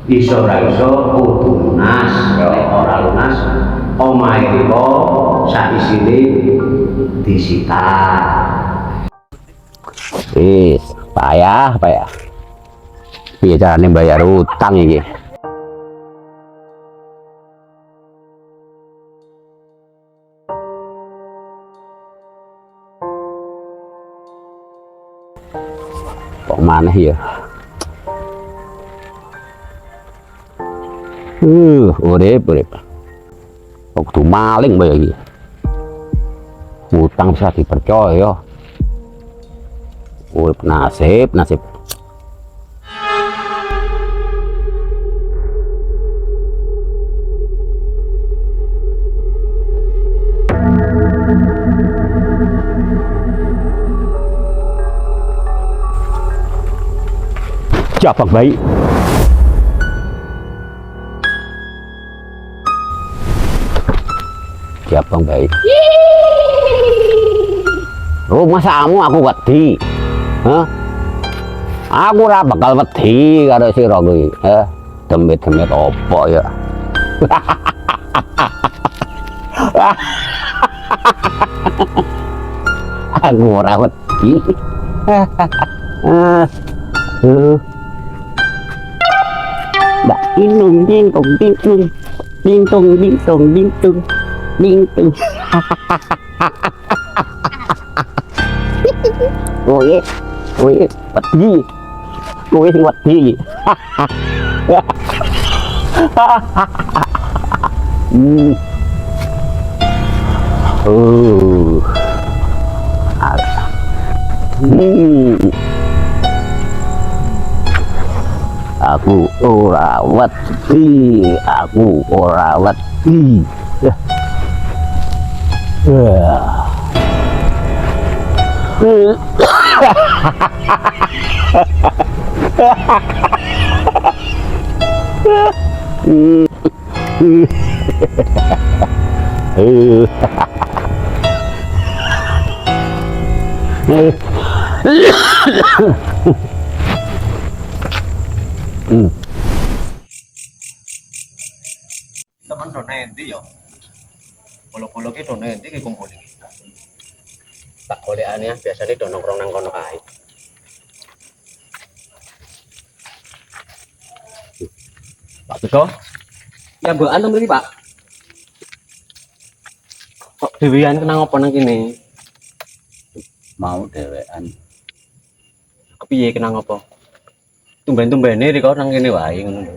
iso ora iso kudu lunas, nek ora lunas omahe kita sak isine disita. Wis, payah. Piye carane bayar utang iki? Kok maneh ya? Urip. Kok kudu maling bae iki. Utang bisa dipercaya. Urip nasib. Jabang baik. Jabang baik. Rumah samu aku wedi. Hah? Aku ora bakal wedi karo sira kuwi. Demit-demit opo ya? Aku ora wedi. Mbak inung ding. Oye, wedi. Kowe sing wedi. Aku ora wedi. Teman dona endi yo? Polo-polo ki dona endi ki kumpul iki? Tak golekane biasane do nongkrong nang kono kae. Pak Beto. Ya mbokan to mriki, Pak. Kok dhewean kenang apa nang kene? Mau dhewean. Kepiye kenang apa? Tumben-tumbene riko nang kene wae ngono lho.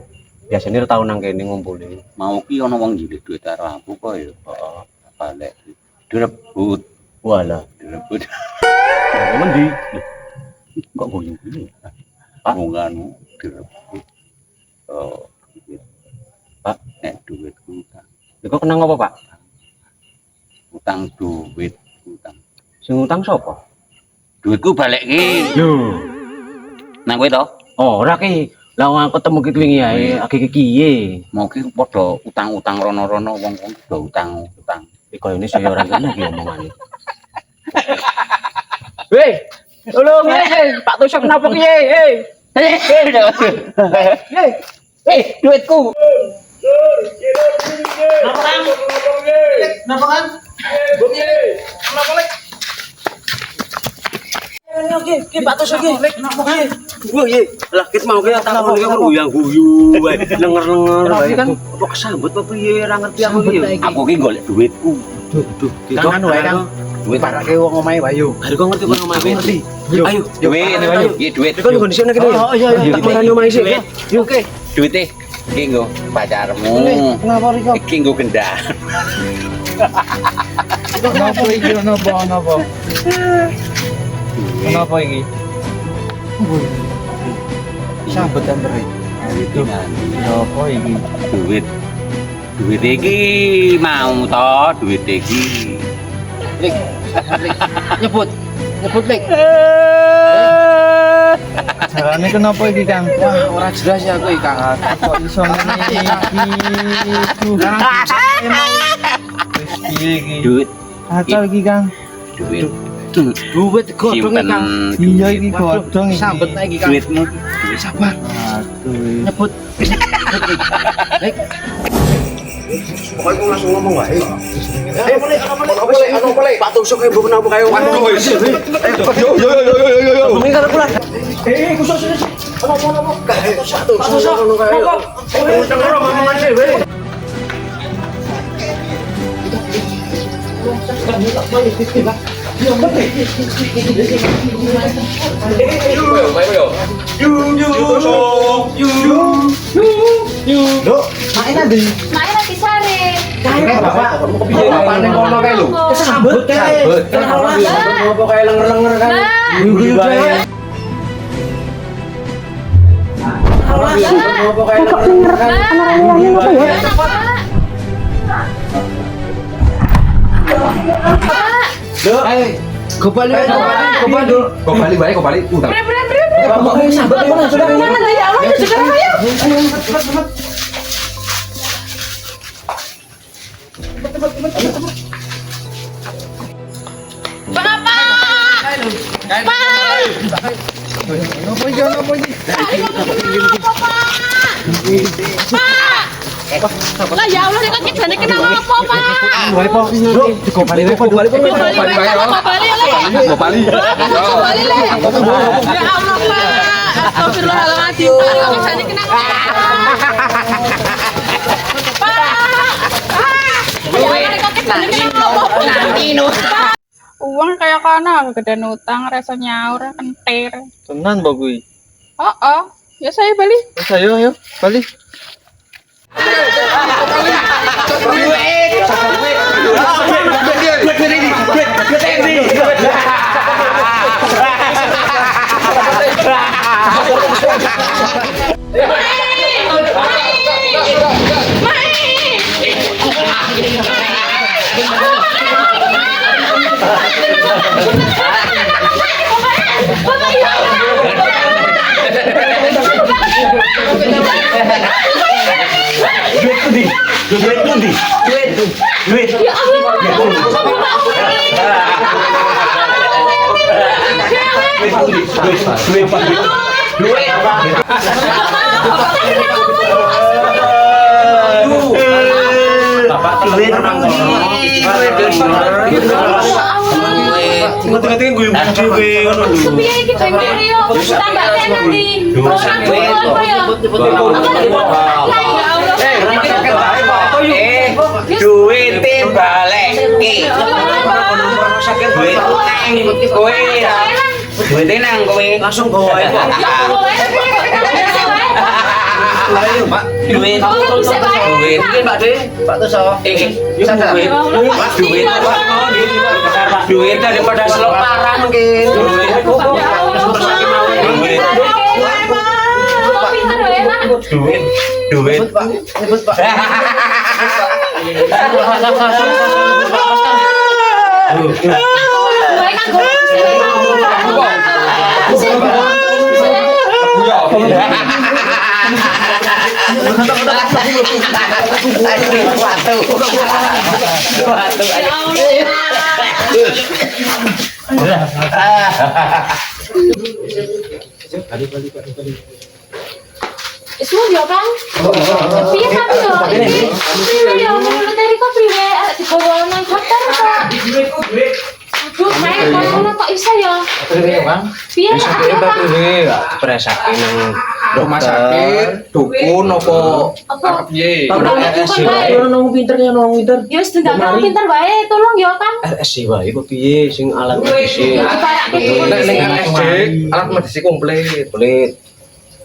Biasane tau nang kene ngumpuli. Mau ki ana wong njilik duit karo aku kok ya. Heeh. Balik direbut. Walah, Direbut. ya mendi? Kok goyang gini? Pak nganu direbut. Oh, Pak, nek duitku utang. Lha kok kenang apa, Pak? Utang duit, utang. Sing utang sapa? Duitku balik ki. Lho, Nang kowe to? ora ki. Lah wong ketemu ki wingi ae, age kiye? Mau ki padha utang-utang rono-rono wong-wong do utang. Koyo ini saya orang kena ki omongane. Weh, tolong Pak Tusuk kenapa kiye? Duitku. Kenapa kan? Kenapa lek? Oke, Pak Tusuk ki. Kenapa kan? Gua ye, lah kit mau ki tak ngomong ki guyang-guyu wae, lenger-lenger wae. Kok kesambet apa piye ora ngerti aku ki. Aku ki golek duitku. Duh, kan wae Kang. Duit parake wong omahe wae yo. Hari kok ngerti wong omahe ngerti. Ayo, Duit, iki duit. kok nggon sini kene. Oh iya, tak marani omahe sik. Yo oke. Duite iki nggo pacarmu. Kenapa Riko? Iki nggo gendang. Kenapa iki napa? Kenapa iki? Sambutan beri. Kenapa iki? Duit iki mau to, duit iki. Lik. Nyebut Lik. Carane kenapa iki, Kang? Wah, ora jelas ya aku iki, Kang. Kok iso ngene iki? Wis piye iki? Duit Kacau iki, Kang. duit Duit godhong Kang. Iya iki godhong iki. Sambet iki Kang. Duitmu. Sabar. Aduh. Nyebut. Pokoknya aku langsung ngomong wae. Ayo boleh. Pak Tusuk ibu kenapa kayak waduh wis. Yo. Minggat pulang. Kusuk sini. Ono. Pak Tusuk ngono kae. Denger omongan dhewe. Main nanti. Main lagi sare. Bapak ning kono kae lho. Sambut kae. Ngopo kae lenger-lenger kan. Guyu bae. Ngopo kae lenger-lenger kan. Kembali bae. Utang. Bapak sambut mana sudah. Lah ya Allah nek kejane kena apa, Pak? Wae po. Kembali Bali le. Ya Allah, Pak. Astagfirullahaladzim. Pak, kejane kena apa? Uang kayak kana kegedean utang rasa nyaur kentir. Tenan mbok kuwi. Oh. Ya saya bali. Ayo balik. Ngerti-ngerti gue dhewe ngono lho. Piye iki Mario? Tambahnya nanti. Duwite baleki. Duit utang kowe ya. Duwite nang kowe langsung bawa ae. Lah iya, Pak. Duit. Duit iki Pak De. Pak Tuso. Iki. Duit. Duit daripada selok parah mungkin. Duit. Pak. Sebut Pak. Semua dia kan? Piye tapi yo? Piye yo militeri kok piye di bawah nang hotel kok. Aduh, main kono kok iso ya? Piye nek Presake nang Rumah sakit, dukun apa arep piye? nang pinter. ya wis dengar pinter wae, tolong ya kan. RSC wae kok piye sing alat medis. Nek ning RSC alat medis komplit.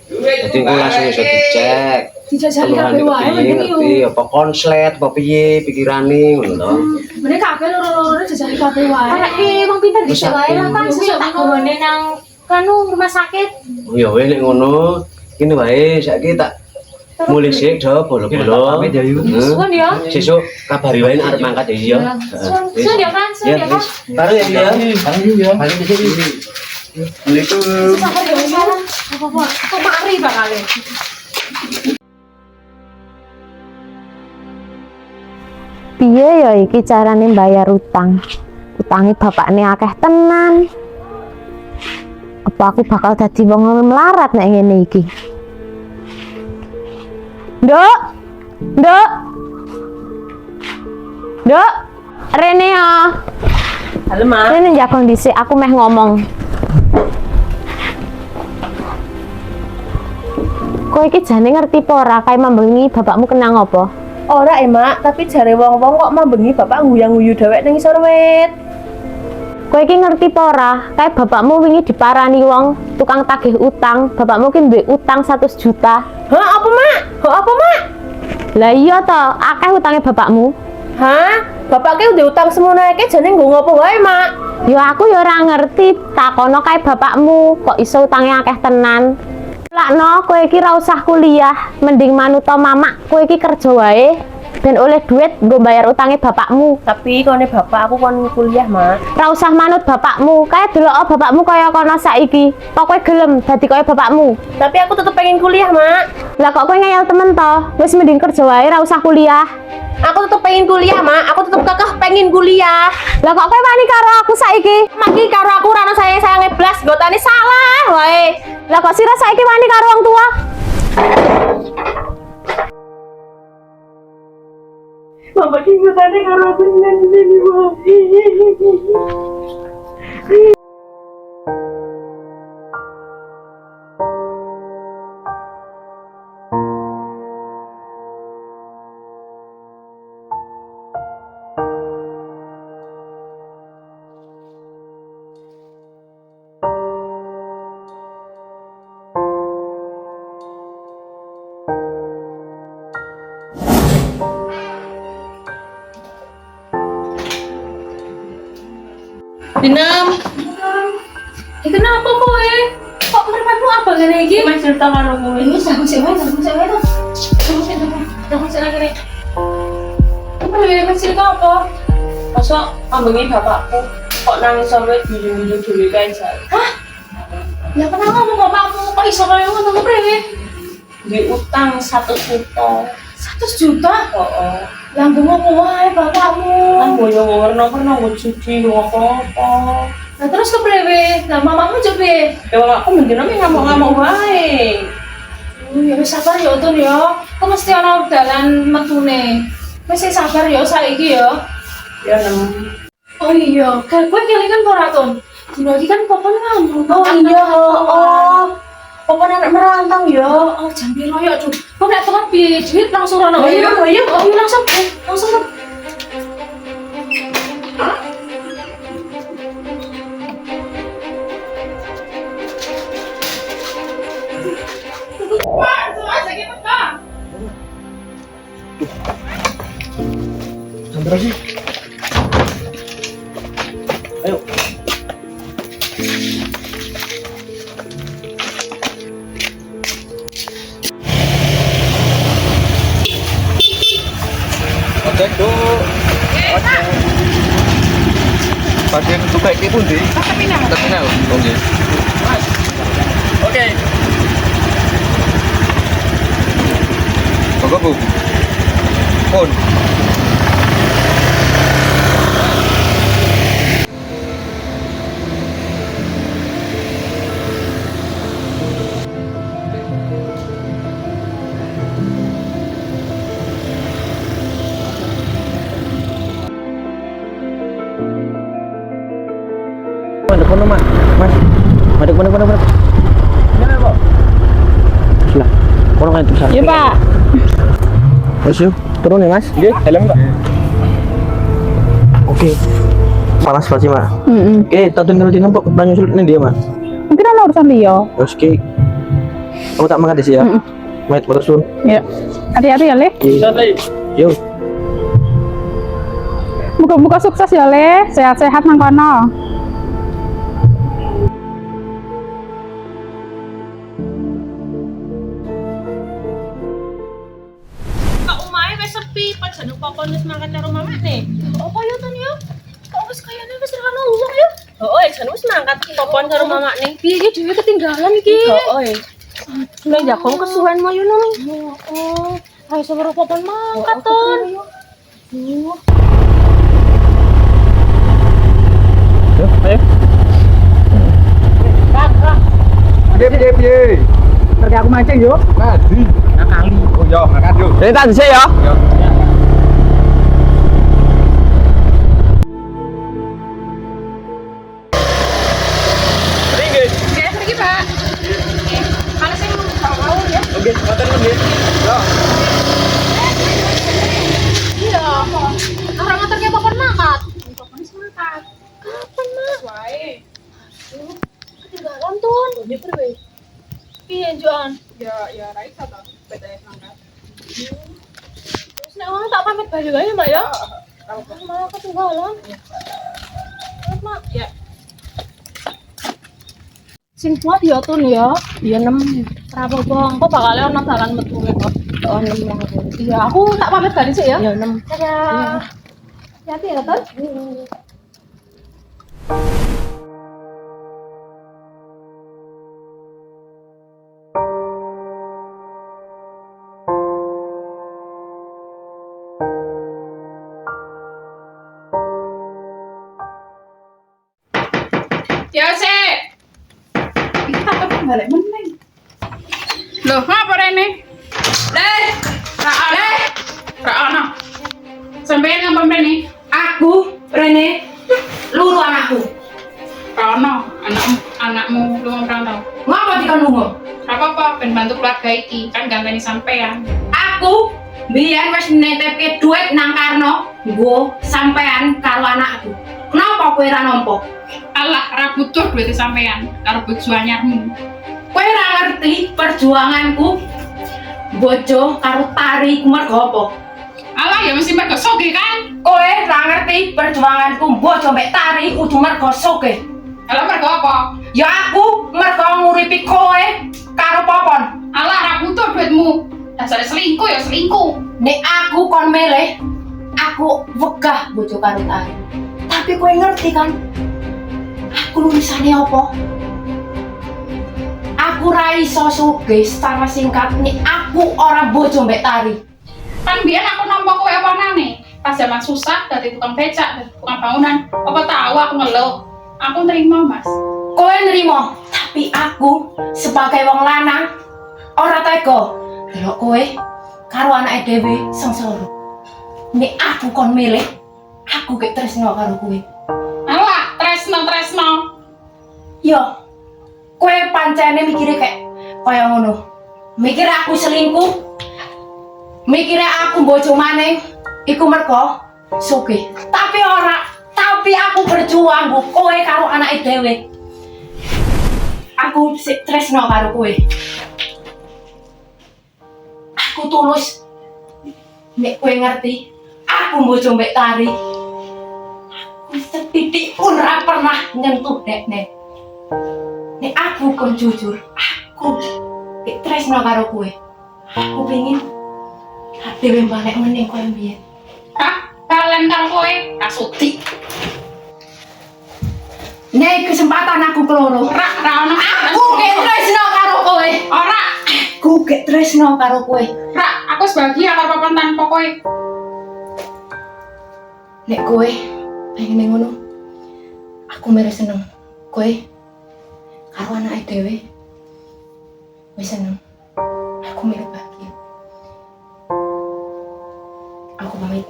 Jadi gue langsung bisa dicek. Dijajali kabeh wae mending yo. Ngerti apa konslet apa piye pikirane ngono to. Mending kabeh loro-loro jajali kabeh wae. Arek wong pinter bisa wae lah kan sesuk tak gowone nang kanu rumah sakit. Oh ya weh nek ngono. Kene wae saiki tak mulih sik do bolo-bolo. Pamit ya Yu. Suwun ya. Sesuk kabari wae nek arep mangkat ya. Suwun ya kan, suwun ya kan. Taruh ya dia. Balik di sini. Assalamualaikum. Sabar ya salah. Apa-apa. Kok mari bakale. Piye ya iki carane bayar utang? Utangi bapakne akeh tenan. Apa aku bakal dadi wong melarat nek ngene iki? Nduk. Nduk. Nduk. Rene ya. Halo, Ma. Rene njakon dhisik aku meh ngomong. Kowe iki jane ngerti apa ora kae mambengi bapakmu kenang apa? Ora, Mak, tapi jare wong-wong kok mambengi bapak nguyang-nguyu dhewek ning isor wit. Kowe iki ngerti apa ora? Kae bapakmu wingi diparani wong tukang tagih utang. Bapakmu ki duwe utang 100 juta. Hah, apa, Mak? Hah, apa, Mak? Lah iya to, akeh utange bapakmu. Hah? Bapaknya udah utang semono iki jane nggo ngopo wae, Mak? Ya aku ya ora ngerti, takono kae bapakmu kok iso utange akeh tenan. Lakno kowe iki ra usah kuliah, mending manut mamak kowe iki kerja wae ben oleh duit nggo bayar utange bapakmu. Tapi kone bapak aku kon kuliah, Mak. Ra usah manut bapakmu, kae delok bapakmu kaya kono saiki. Kok kowe gelem dadi kaya bapakmu? Tapi aku tetep pengen kuliah, Mak. Lah kok kowe ngeyel temen to? Wis mending kerja wae ra usah kuliah. Aku tetep pengen kuliah, Mak. Aku tetep kekeh pengen kuliah. Lah kok kowe wani karo aku saiki? Mak iki karo aku ora ono sayang-sayange blas, gotane salah wae. Lah kok sira saiki wani karo wong tua? Bapak iki gotane karo aku nyanyi wae. Dinam. Kenapa kowe? Kok merpatmu apa ngene iki? Mas cerita karo kowe. Wis aku sik wae to. Aku sik lagi. Apa ya mas cerita apa? Masa ambengi bapakku kok nangis sampe dijung-junjung dhewe kae sak. Hah? Ya kenapa kamu bapakmu kok iso kaya ngono ku priwe? Di utang 1 juta. 100 juta? Heeh. Lambung apa wae bapakmu? Lah boyo warna-warna judi apa-apa. Nah terus kepriwe? Lah mamamu coba. Ya aku mungkin ngamuk-ngamuk wae. Ya wis sabar ya Tun ya. Kok mesti ana dalan metune. Wis sabar ya saiki ya. Ya nang. Oh iya, kan kowe kelingan ora Tun? Dino iki kan popon ngambung. Oh iya, heeh. Apa anak merantau ya? Oh, jam piro ya, Cuk? Kok nek tekan piye duit langsung ana. Oh iya, oh iya, langsung. Langsung. Sandra sih. Ayo. Oke, tuh. Pasien suka iki pundi? Terminal. Oke. Oke. Monggo, Bu. Pun. Madep mana, Mas? Mas. Madep mana? Mana, Pak? Lah. Kono kan tulisan. Iya, Pak. Mas, yuk. Turun ya, Mas. Nggih, helm, Pak. Oke. Panas pasti, Mak. Oke, tatun kalau tinggal Pak banyak sulit nih dia, Mak. Mungkin ana urusan liya. Terus oke. Kamu tak makan di sini ya? Mat, motor sun. Ya. Hati-hati ya, Le. Bisa, Le. Yuk. Muka-muka sukses ya, Le. Sehat-sehat nang kono. Kak omahe wis sepi, pajan popon wis mangkat karo mamak nih. Apa ya Tun ya? Kok wis kayane wis ra ono uang ya? Oh, jan wis mangkat popon karo mamak nih. Piye iki dhewe ketinggalan iki? Oh, nek jagung kesuwen mau yo nang. Oh, ayo sebaro popon mangkat Tun. Piye. Pergi aku mancing yuk. Ngadi. Nakali. Oh yo, makan yuk. Cerita di sini ya. Oke, pergi Pak. Mana sih mau ya? Oke, maten nggih. Yo. Iya, kok. Orang nganternya papan makat. Papan semangat. Kapan, Mak? Wae. Ketinggalan tuh. Ini pergi. Iya, Juan. Ya Raisa toh. Bedanya semangat. Terus nek orang tak pamit balik aja, Mak ya. Malah ketinggalan. Mak, ya. Sing kuat ya tun ya. Ya 6. Rapo bang, kok bakal ono dalan metu kok. Oh 6 lah. Iya, aku tak pamit balik sih ya. Ya 6. Dadah. Hati ya, Tun. Ya, Sek. Kita kapan balik meneng? Loh, ngapa Rene? Rana. Sampai ngapa Rene? Aku, Rene, luru anakku. Rana, anakmu lu merantau. Ngapa dikon lunga? Apa-apa, ben bantu keluarga iki, kan ganteni sampean. Aku biyen wis netepke duit nang Karno, nggo sampean karo anakku. Kenapa kowe ra nampa? Alah, ra butuh duit sampean karo bojo anyarmu. Kowe ra ngerti perjuanganku bojo karo Tari ku mergo apa? Alah, ya mesti mergo soge kan? Kowe ra ngerti perjuanganku bojo mbek Tari kudu mergo soge. Alah, mergo apa? Ya aku mergo nguripi kowe karo Popon. Alah, ra butuh duitmu. Dasar selingkuh ya selingkuh. Nek aku kon milih, aku wegah bojo karo Tari. Tapi kowe ngerti kan? Aku lulusane apa? Aku ra iso sugih secara singkat nek aku ora bojo mbek Tari. Kan biar aku nampak kowe apa nane? Pas zaman susah dari tukang becak, dari tukang bangunan. Apa tahu aku ngeluh? Aku nerima, Mas. Kowe nerima, tapi aku sebagai wong lanang ora tega delok kowe karo anake dhewe sengsara. Nek aku kon milih, aku gek tresno karo kowe. Alah, tresno. Yo, kowe pancene mikire kayak kaya ngono. Mikir aku selingkuh, mikir aku bojo maneh, iku mergo sugih. Tapi ora, tapi aku berjuang bu, kowe karo anake dhewe. Aku sik tresno karo kowe. Aku tulus. Nek kowe ngerti, aku bojo mbek Tari. Aku setitik pun ora pernah nyentuh dekne. Nek aku kon jujur, aku gek tresno karo kowe. Aku pengen dhewe balik meneng koyo mbiyen. Hah? Kalian karo kowe kasuti. Nek kesempatan aku keloro. Ra ono. Aku gek tresno karo kowe. Ora. Aku gek tresno karo kowe. Ra, aku sebahagia karo papan tanpa kowe. Nek kowe pengen ngono, aku mere seneng. Kowe karo anake dhewe wis seneng. Aku mere bahagia. Aku pamit.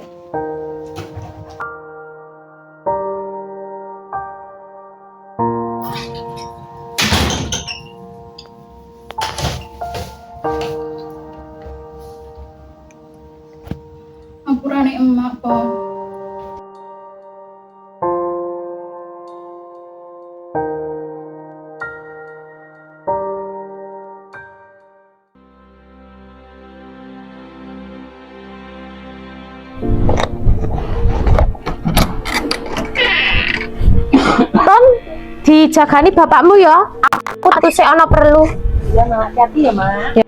Ampurane emak, Po. Ton, dijagani bapakmu ya. Aku tuh sik ana perlu. Ya, Mak, hati-hati ya, Mak.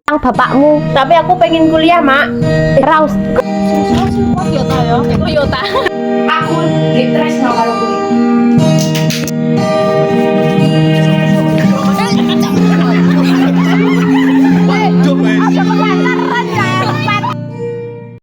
Yang bapakmu. Tapi aku pengen kuliah, Mak. Raus. Toyota ya. Toyota. Aku gek tresno karo kowe.